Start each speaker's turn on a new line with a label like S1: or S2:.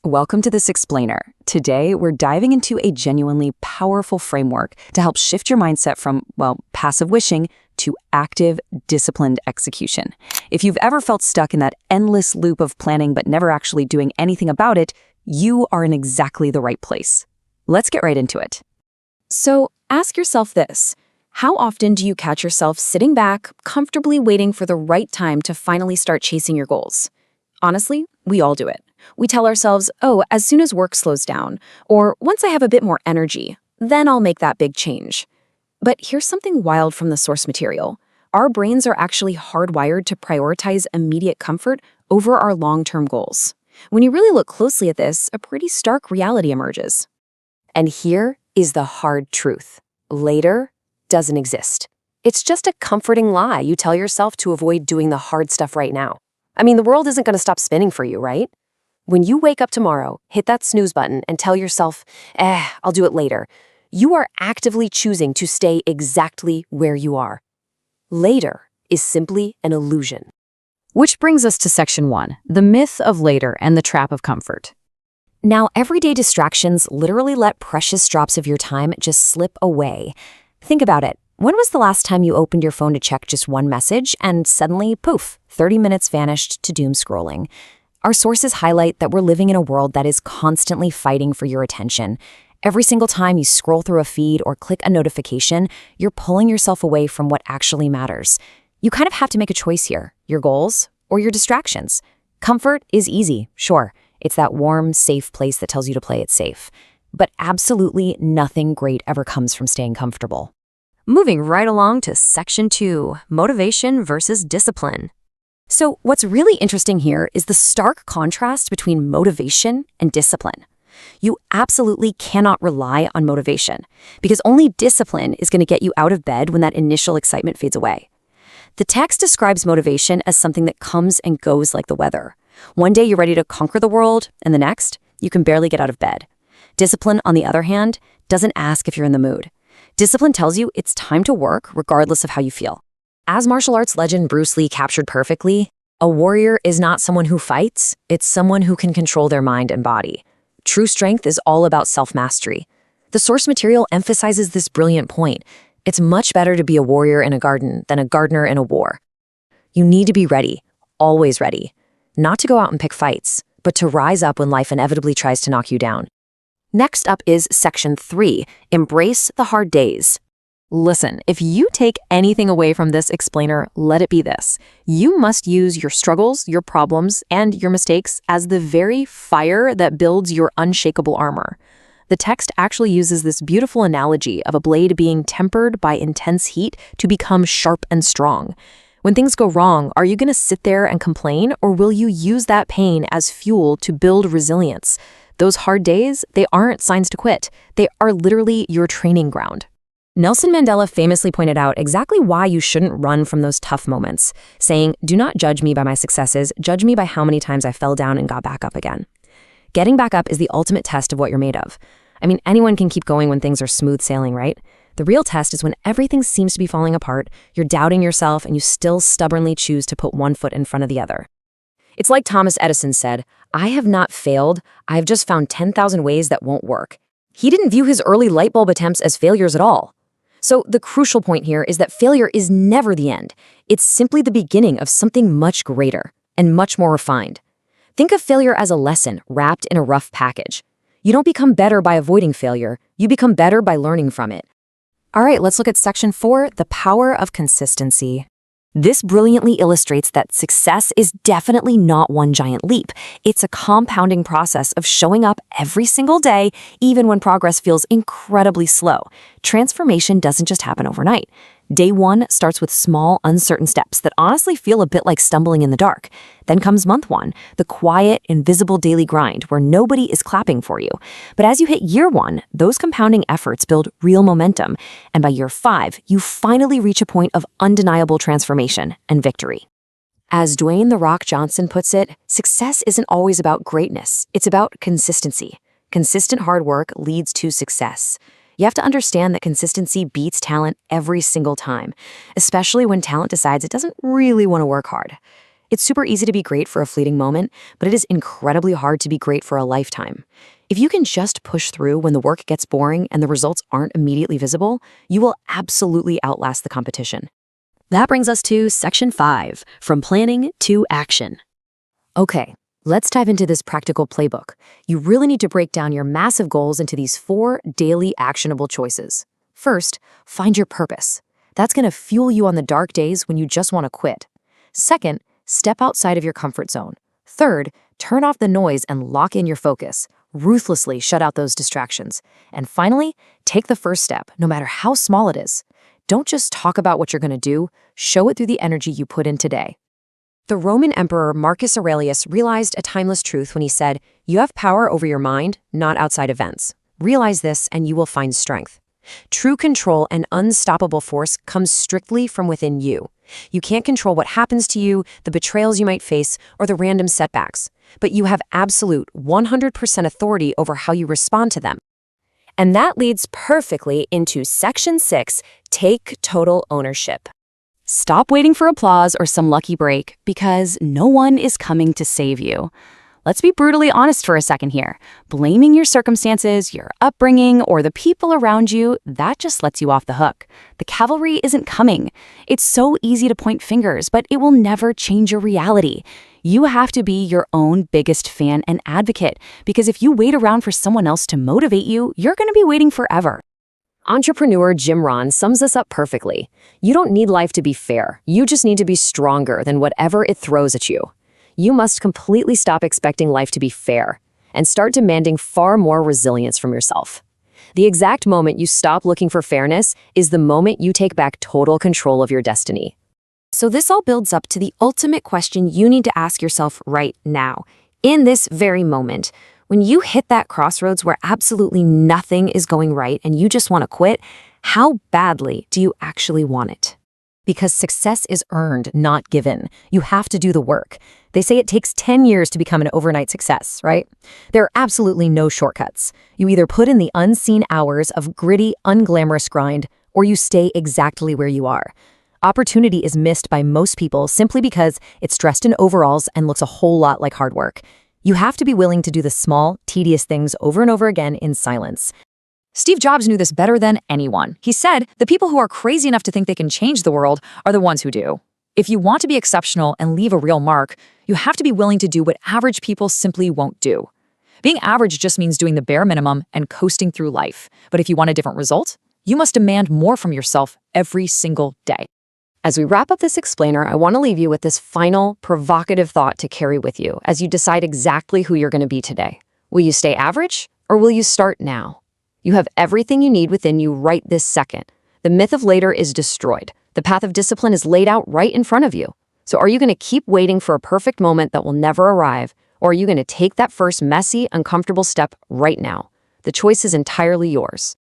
S1: Welcome to this explainer. Today, we're diving into a genuinely powerful framework to help shift your mindset from, passive wishing to active, disciplined execution. If you've ever felt stuck in that endless loop of planning but never actually doing anything about it, you are in exactly the right place. Let's get right into it.
S2: So ask yourself this: how often do you catch yourself sitting back, comfortably waiting for the right time to finally start chasing your goals? Honestly, we all do it. We tell ourselves, as soon as work slows down, or once I have a bit more energy, then I'll make that big change. But here's something wild from the source material. Our brains are actually hardwired to prioritize immediate comfort over our long-term goals. When you really look closely at this, a pretty stark reality emerges. And here is the hard truth. Later doesn't exist. It's just a comforting lie you tell yourself to avoid doing the hard stuff right now. I mean, the world isn't going to stop spinning for you, right? When you wake up tomorrow, hit that snooze button and tell yourself, I'll do it later, you are actively choosing to stay exactly where you are. Later is simply an illusion.
S1: Which brings us to section 1, the myth of later and the trap of comfort.
S2: Now, everyday distractions literally let precious drops of your time just slip away. Think about it. When was the last time you opened your phone to check just one message and suddenly, poof, 30 minutes vanished to doom scrolling? Our sources highlight that we're living in a world that is constantly fighting for your attention. Every single time you scroll through a feed or click a notification, you're pulling yourself away from what actually matters. You kind of have to make a choice here, your goals or your distractions. Comfort is easy, sure. It's that warm, safe place that tells you to play it safe. But absolutely nothing great ever comes from staying comfortable. Moving right along to section 2, motivation versus discipline. So what's really interesting here is the stark contrast between motivation and discipline. You absolutely cannot rely on motivation because only discipline is going to get you out of bed when that initial excitement fades away. The text describes motivation as something that comes and goes like the weather. One day you're ready to conquer the world, and the next, you can barely get out of bed. Discipline, on the other hand, doesn't ask if you're in the mood. Discipline tells you it's time to work regardless of how you feel. As martial arts legend Bruce Lee captured perfectly, a warrior is not someone who fights, it's someone who can control their mind and body. True strength is all about self-mastery. The source material emphasizes this brilliant point. It's much better to be a warrior in a garden than a gardener in a war. You need to be ready, always ready. Not to go out and pick fights, but to rise up when life inevitably tries to knock you down. Next up is section 3, embrace the hard days. Listen, if you take anything away from this explainer, let it be this. You must use your struggles, your problems, and your mistakes as the very fire that builds your unshakable armor. The text actually uses this beautiful analogy of a blade being tempered by intense heat to become sharp and strong. When things go wrong, are you going to sit there and complain, or will you use that pain as fuel to build resilience? Those hard days, they aren't signs to quit. They are literally your training ground. Nelson Mandela famously pointed out exactly why you shouldn't run from those tough moments, saying, "Do not judge me by my successes, judge me by how many times I fell down and got back up again." Getting back up is the ultimate test of what you're made of. I mean, anyone can keep going when things are smooth sailing, right? The real test is when everything seems to be falling apart, you're doubting yourself, and you still stubbornly choose to put one foot in front of the other. It's like Thomas Edison said, "I have not failed, I've just found 10,000 ways that won't work." He didn't view his early light bulb attempts as failures at all. So the crucial point here is that failure is never the end. It's simply the beginning of something much greater and much more refined. Think of failure as a lesson wrapped in a rough package. You don't become better by avoiding failure. You become better by learning from it. All right, let's look at section 4, the power of consistency. This brilliantly illustrates that success is definitely not one giant leap. It's a compounding process of showing up every single day, even when progress feels incredibly slow. Transformation doesn't just happen overnight. Day 1 starts with small, uncertain steps that honestly feel a bit like stumbling in the dark. Then comes month 1, the quiet, invisible daily grind where nobody is clapping for you. But as you hit year 1, those compounding efforts build real momentum. And by year 5, you finally reach a point of undeniable transformation and victory. As Dwayne "The Rock" Johnson puts it, success isn't always about greatness. It's about consistency. Consistent hard work leads to success. You have to understand that consistency beats talent every single time, especially when talent decides it doesn't really want to work hard. It's super easy to be great for a fleeting moment, but it is incredibly hard to be great for a lifetime. If you can just push through when the work gets boring and the results aren't immediately visible, you will absolutely outlast the competition. That brings us to Section 5, From Planning to Action. Okay, let's dive into this practical playbook. You really need to break down your massive goals into these 4 daily actionable choices. First, find your purpose. That's going to fuel you on the dark days when you just want to quit. Second, step outside of your comfort zone. Third, turn off the noise and lock in your focus. Ruthlessly shut out those distractions. And finally, take the first step, no matter how small it is. Don't just talk about what you're going to do, show it through the energy you put in today. The Roman Emperor Marcus Aurelius realized a timeless truth when he said, "You have power over your mind, not outside events. Realize this and you will find strength." True control and unstoppable force comes strictly from within you. You can't control what happens to you, the betrayals you might face, or the random setbacks, but you have absolute 100% authority over how you respond to them. And that leads perfectly into Section 6, Take Total Ownership. Stop waiting for applause or some lucky break, because no one is coming to save you. Let's be brutally honest for a second here. Blaming your circumstances, your upbringing, or the people around you, that just lets you off the hook. The cavalry isn't coming. It's so easy to point fingers, but it will never change your reality. You have to be your own biggest fan and advocate, because if you wait around for someone else to motivate you, you're going to be waiting forever. Entrepreneur Jim Rohn sums this up perfectly. You don't need life to be fair. You just need to be stronger than whatever it throws at you. You must completely stop expecting life to be fair and start demanding far more resilience from yourself. The exact moment you stop looking for fairness is the moment you take back total control of your destiny. So this all builds up to the ultimate question you need to ask yourself right now, in this very moment. When you hit that crossroads where absolutely nothing is going right and you just want to quit, how badly do you actually want it? Because success is earned, not given. You have to do the work. They say it takes 10 years to become an overnight success, right? There are absolutely no shortcuts. You either put in the unseen hours of gritty, unglamorous grind, or you stay exactly where you are. Opportunity is missed by most people simply because it's dressed in overalls and looks a whole lot like hard work. You have to be willing to do the small, tedious things over and over again in silence. Steve Jobs knew this better than anyone. He said, "The people who are crazy enough to think they can change the world are the ones who do." If you want to be exceptional and leave a real mark, you have to be willing to do what average people simply won't do. Being average just means doing the bare minimum and coasting through life. But if you want a different result, you must demand more from yourself every single day. As we wrap up this explainer, I want to leave you with this final, provocative thought to carry with you as you decide exactly who you're going to be today. Will you stay average, or will you start now? You have everything you need within you right this second. The myth of later is destroyed. The path of discipline is laid out right in front of you. So are you going to keep waiting for a perfect moment that will never arrive, or are you going to take that first messy, uncomfortable step right now? The choice is entirely yours.